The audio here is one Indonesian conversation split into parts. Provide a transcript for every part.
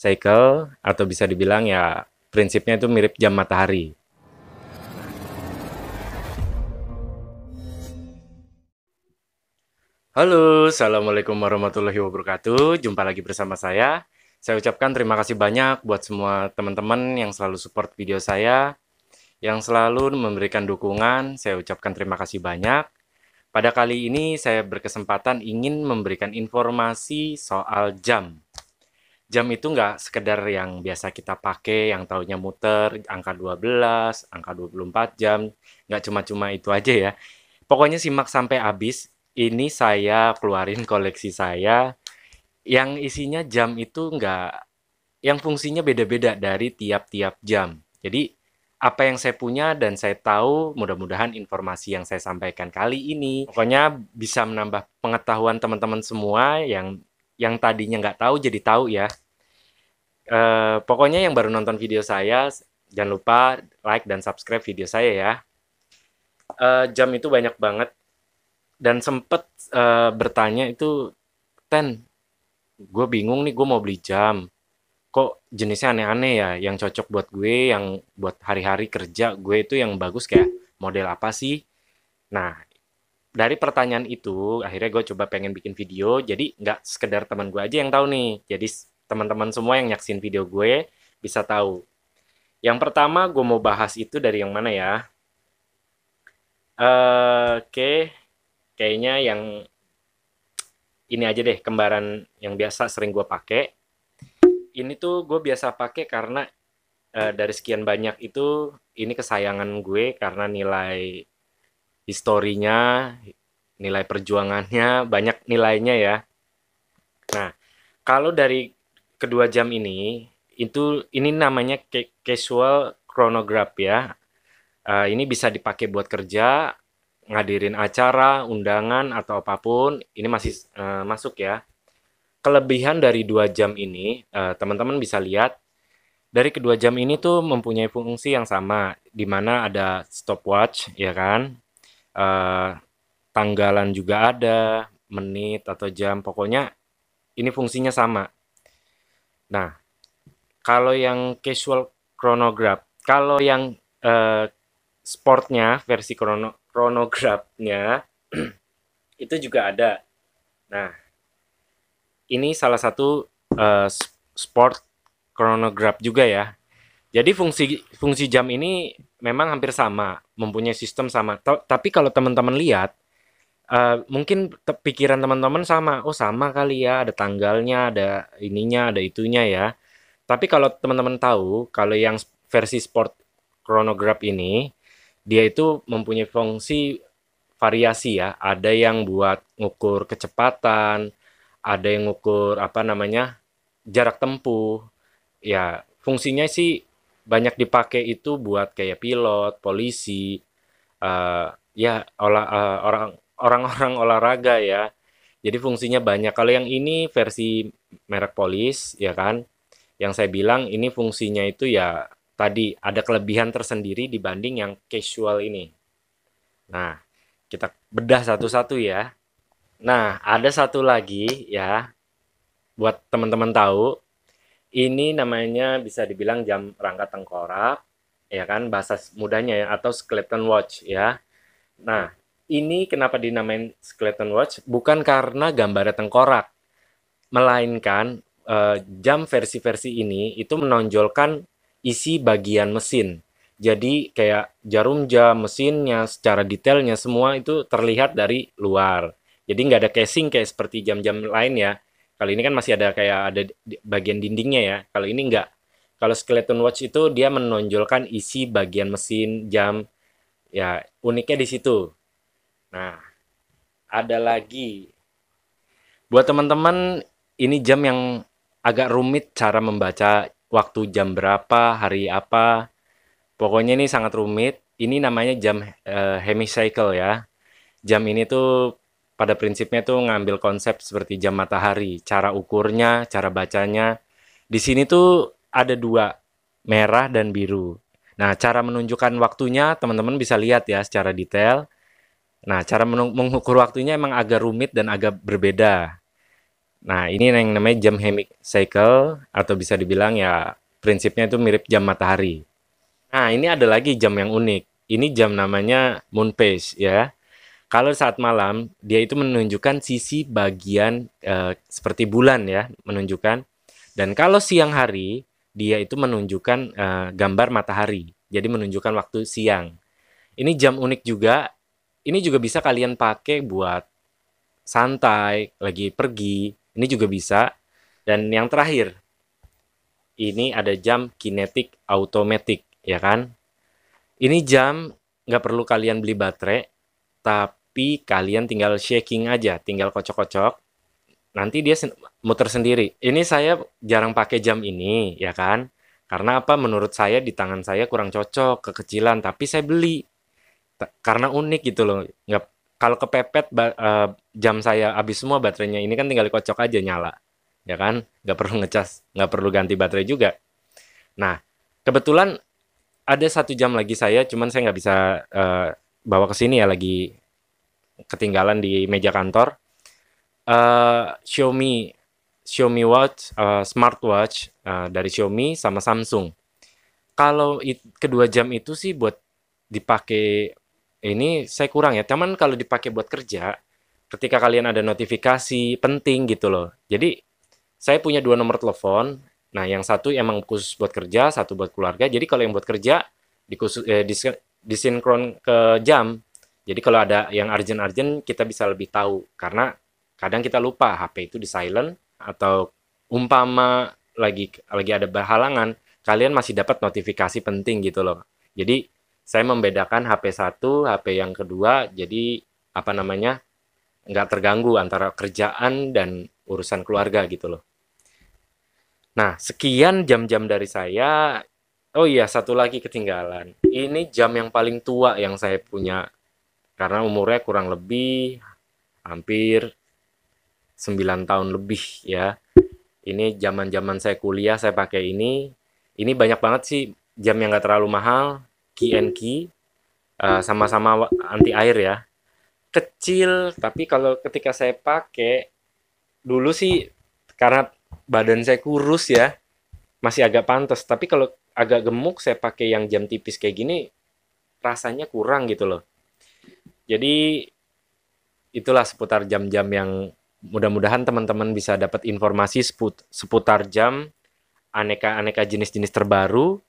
cycle atau bisa dibilang ya prinsipnya itu mirip jam matahari. Halo, Assalamualaikum warahmatullahi wabarakatuh. Jumpa lagi bersama saya. Saya ucapkan terima kasih banyak buat semua teman-teman yang selalu support video saya, yang selalu memberikan dukungan. Saya ucapkan terima kasih banyak. Pada kali ini saya berkesempatan ingin memberikan informasi soal jam. Jam itu nggak sekedar yang biasa kita pakai, yang taunya muter, angka 12, angka 24 jam. Nggak cuma-cuma itu aja ya. Pokoknya simak sampai habis. Ini saya keluarin koleksi saya yang isinya jam itu nggak, yang fungsinya beda-beda dari tiap-tiap jam. Jadi apa yang saya punya dan saya tahu, mudah-mudahan informasi yang saya sampaikan kali ini pokoknya bisa menambah pengetahuan teman-teman semua yang tadinya nggak tahu jadi tahu ya. Pokoknya yang baru nonton video saya jangan lupa like dan subscribe video saya ya. Jam itu banyak banget dan sempet bertanya itu, Ten, gue bingung nih, gue mau beli jam. Kok jenisnya aneh-aneh ya, yang cocok buat gue, yang buat hari-hari kerja gue itu yang bagus kayak model apa sih? Nah, dari pertanyaan itu, akhirnya gue coba pengen bikin video, jadi nggak sekedar teman gue aja yang tahu nih. Jadi teman-teman semua yang nyaksin video gue bisa tahu. Yang pertama gue mau bahas itu dari yang mana ya? Oke, kayaknya yang ini aja deh, kembaran yang biasa sering gue pakai. Ini tuh gue biasa pakai karena dari sekian banyak itu ini kesayangan gue karena nilai historinya, nilai perjuangannya, banyak nilainya ya. Nah, kalau dari kedua jam ini namanya casual chronograph ya. Ini bisa dipakai buat kerja, ngadirin acara, undangan atau apapun. Ini masih masuk ya. Kelebihan dari dua jam ini, teman-teman bisa lihat dari kedua jam ini tuh mempunyai fungsi yang sama, di mana ada stopwatch, ya kan? Eh, Tanggalan juga ada, menit atau jam, pokoknya ini fungsinya sama. Nah, kalau yang casual chronograph, kalau yang eh, sportnya, versi chronograph-nya itu juga ada. Nah, ini salah satu sport chronograph juga ya. Jadi fungsi fungsi jam ini memang hampir sama, mempunyai sistem sama. Tapi kalau teman-teman lihat, mungkin pikiran teman-teman sama, oh sama kali ya, ada tanggalnya, ada ininya, ada itunya ya. Tapi kalau teman-teman tahu, kalau yang versi sport chronograph ini, dia itu mempunyai fungsi variasi ya. Ada yang buat ngukur kecepatan, ada yang ngukur apa namanya jarak tempuh. Ya, fungsinya sih banyak dipakai itu buat kayak pilot, polisi, ya orang-orang olahraga ya. Jadi fungsinya banyak. Kalau yang ini versi merek Polis, ya kan? Yang saya bilang ini fungsinya itu ya tadi ada kelebihan tersendiri dibanding yang casual ini. Nah, kita bedah satu-satu ya. Nah, ada satu lagi ya buat teman-teman tahu. Ini namanya bisa dibilang jam rangka tengkorak, ya kan, bahasa mudahnya ya, atau skeleton watch ya. Nah, ini kenapa dinamain skeleton watch? Bukan karena gambarnya tengkorak, melainkan jam versi-versi ini itu menonjolkan isi bagian mesin. Jadi kayak jarum jam, mesinnya, secara detailnya semua itu terlihat dari luar. Jadi nggak ada casing kayak seperti jam-jam lain ya. Kalau ini kan masih ada kayak ada bagian dindingnya ya. Kalau ini nggak. Kalau skeleton watch itu dia menonjolkan isi bagian mesin, jam. Ya, uniknya di situ. Nah, ada lagi. Buat teman-teman, ini jam yang agak rumit cara membaca waktu jam berapa, hari apa. Pokoknya ini sangat rumit. Ini namanya jam hemicycle ya. Jam ini tuh pada prinsipnya tuh ngambil konsep seperti jam matahari. Cara ukurnya, cara bacanya. Di sini tuh ada dua, merah dan biru. Nah, cara menunjukkan waktunya teman-teman bisa lihat ya secara detail. Nah, cara mengukur waktunya emang agak rumit dan agak berbeda. Nah, ini yang namanya jam hemicycle atau bisa dibilang ya prinsipnya itu mirip jam matahari. Nah, ini ada lagi jam yang unik. Ini jam namanya moon phase ya. Kalau saat malam, dia itu menunjukkan sisi bagian seperti bulan ya, menunjukkan. Dan kalau siang hari, dia itu menunjukkan gambar matahari. Jadi menunjukkan waktu siang. Ini jam unik juga. Ini juga bisa kalian pakai buat santai, lagi pergi. Ini juga bisa. Dan yang terakhir, ini ada jam kinetik automatic, ya kan? Ini jam nggak perlu kalian beli baterai, tapi kalian tinggal shaking aja, tinggal kocok-kocok, nanti dia muter sendiri. Ini saya jarang pakai jam ini, ya kan? Karena apa? Menurut saya di tangan saya kurang cocok, kekecilan, tapi saya beli. Karena unik gitu loh. Nggak, kalau kepepet jam saya habis semua baterainya, ini kan tinggal dikocok aja nyala. Ya kan? Nggak perlu ngecas, nggak perlu ganti baterai juga. Nah, kebetulan ada satu jam lagi saya, cuman saya nggak bisa bawa ke sini ya, lagi ketinggalan di meja kantor. Xiaomi Xiaomi Watch, smartwatch dari Xiaomi sama Samsung. Kalau kedua jam itu sih buat dipakai ini saya kurang ya. Cuman kalau dipakai buat kerja, ketika kalian ada notifikasi penting gitu loh. Jadi saya punya dua nomor telepon. Nah, yang satu emang khusus buat kerja, satu buat keluarga. Jadi kalau yang buat kerja disinkron ke jam. Jadi kalau ada yang urgent-urgent kita bisa lebih tahu karena kadang kita lupa HP itu di silent atau umpama lagi ada berhalangan, kalian masih dapat notifikasi penting gitu loh. Jadi saya membedakan HP satu, HP yang kedua, jadi apa namanya nggak terganggu antara kerjaan dan urusan keluarga gitu loh. Nah, sekian jam-jam dari saya. Oh iya, satu lagi ketinggalan. Ini jam yang paling tua yang saya punya karena umurnya kurang lebih hampir 9 tahun lebih ya. Ini zaman-zaman saya kuliah saya pakai ini. Ini banyak banget sih jam yang nggak terlalu mahal, key and key, sama-sama anti air ya. Kecil, tapi kalau ketika saya pakai dulu sih karena badan saya kurus ya, masih agak pantas. Tapi kalau agak gemuk saya pakai yang jam tipis kayak gini, rasanya kurang gitu loh. Jadi itulah seputar jam-jam yang mudah-mudahan teman-teman bisa dapat informasi seputar jam, aneka-aneka jenis-jenis terbaru.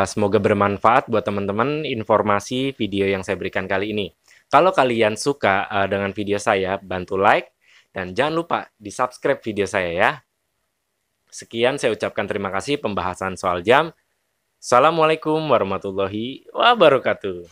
Semoga bermanfaat buat teman-teman informasi video yang saya berikan kali ini. Kalau kalian suka dengan video saya, bantu like dan jangan lupa di subscribe video saya ya. Sekian saya ucapkan terima kasih pembahasan soal jam. Assalamualaikum warahmatullahi wabarakatuh.